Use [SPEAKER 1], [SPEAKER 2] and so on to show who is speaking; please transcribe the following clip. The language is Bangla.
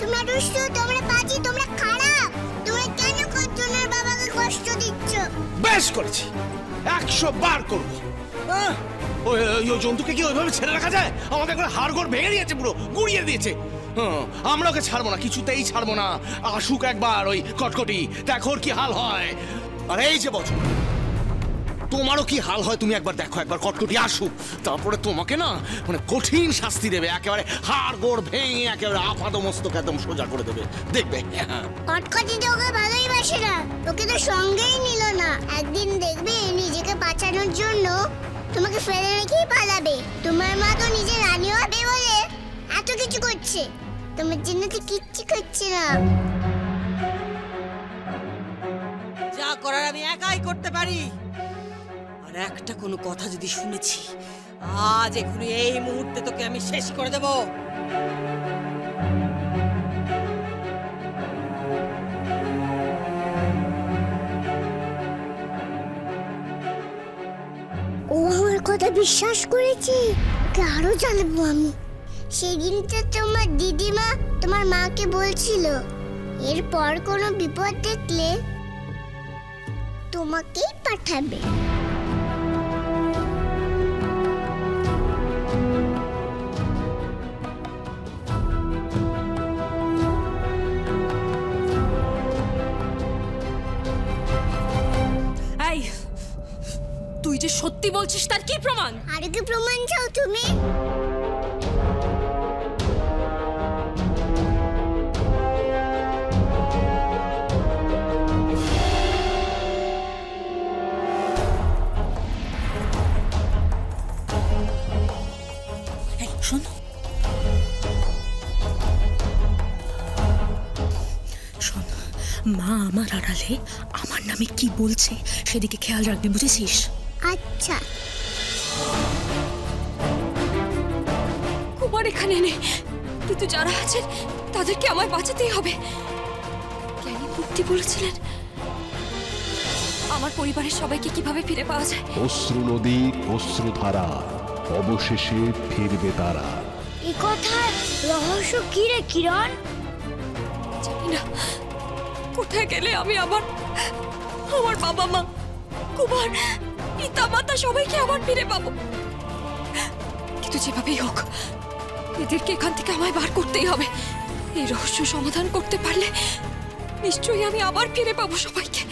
[SPEAKER 1] তোমরা দুষ্টু, তোমরা বাজি, তোমরা খারাপ। তোমরা কেন কর্জনের বাবাকে কষ্ট দিচ্ছ?
[SPEAKER 2] বেশ করেছি, 100 বার করব। ওই জন্তুকে কি ওইভাবে ছেড়ে রাখা যায়? আমাদের করে হাড়গোড় ভেঙে দিয়েছে, পুরো গুড়িয়ে দিয়েছে। আমরা ওকে ছাড়বো না, কিছুতেই ছাড়বো না। আসুক একবার ওই কটকটি, দেখো ওর কি হাল হয়। আর এই যে বছর তোমারও কি হাল হয় তুমি একবার দেখো, একবার কটকটি আসুক, তারপরে তোমাকে না মানে কঠিন শাস্তি দেবে, একেবারে হাড়গোড় ভেঙে একেবারে আপাদমস্তক একদম সোজা করে দেবে, দেখবে।
[SPEAKER 1] কটকটি তো ওকে ভালোই বাসে না, ওকে তো সঙ্গেই নিল না। একদিন দেখবে নিজেকে বাঁচানোর জন্য তোমাকে ফেলে রেখেই পালাবে। তোমার মা তো নিজের রানী হবে বলে এত কিছু করছে, তোমার জন্য তো কিচ্ছু করছে না।
[SPEAKER 3] যা করার আমি একাই করতে পারি। আর একটা কোনো কথা যদি শুনেছি, আজ এখনই এই মুহূর্তে তোকে আমি শেষ করে দেব।
[SPEAKER 1] ও আমার কথা বিশ্বাস করেছে, ওকে আরো জানাবো আমি। সেদিনটা তোমার দিদিমা তোমার মাকে বলছিল এরপর কোনো বিপদ দেখলে তোমাকেই পাঠাবে।
[SPEAKER 4] এই, তুই যে সত্যি বলছিস তার কি প্রমাণ?
[SPEAKER 1] আর কি প্রমাণ চাও তুমি?
[SPEAKER 4] শোন, শোন, মা আমার আড়ালে আমার নামে কি বলছে সেদিকে খেয়াল রাখবি, বুঝেছিস?
[SPEAKER 1] আচ্ছা।
[SPEAKER 4] কুমার এখানে নেই, কিন্তু যারা আছেন তাদেরকে আমায় বাঁচাতেই হবে। জ্ঞানী বুদ্ধি বলেছিলেন আমার পরিবারের সবাইকে কিভাবে ফিরে পাওয়া যায়।
[SPEAKER 5] অশ্রু নদী অশ্রুধারা, অবশেষে ফিরবে তারা।
[SPEAKER 1] এই কথার রহস্য কি রে কিরণ?
[SPEAKER 4] জানি না কোথায় গেলে আমি আমার বাবা মা, কুমার, পিতা মাতা সবাইকে আবার ফিরে পাবো। কিন্তু যেভাবেই হোক এদেরকে এখান থেকে আমায় বার করতেই হবে। এই রহস্য সমাধান করতে পারলে নিশ্চয়ই আমি আবার ফিরে পাবো সবাইকে।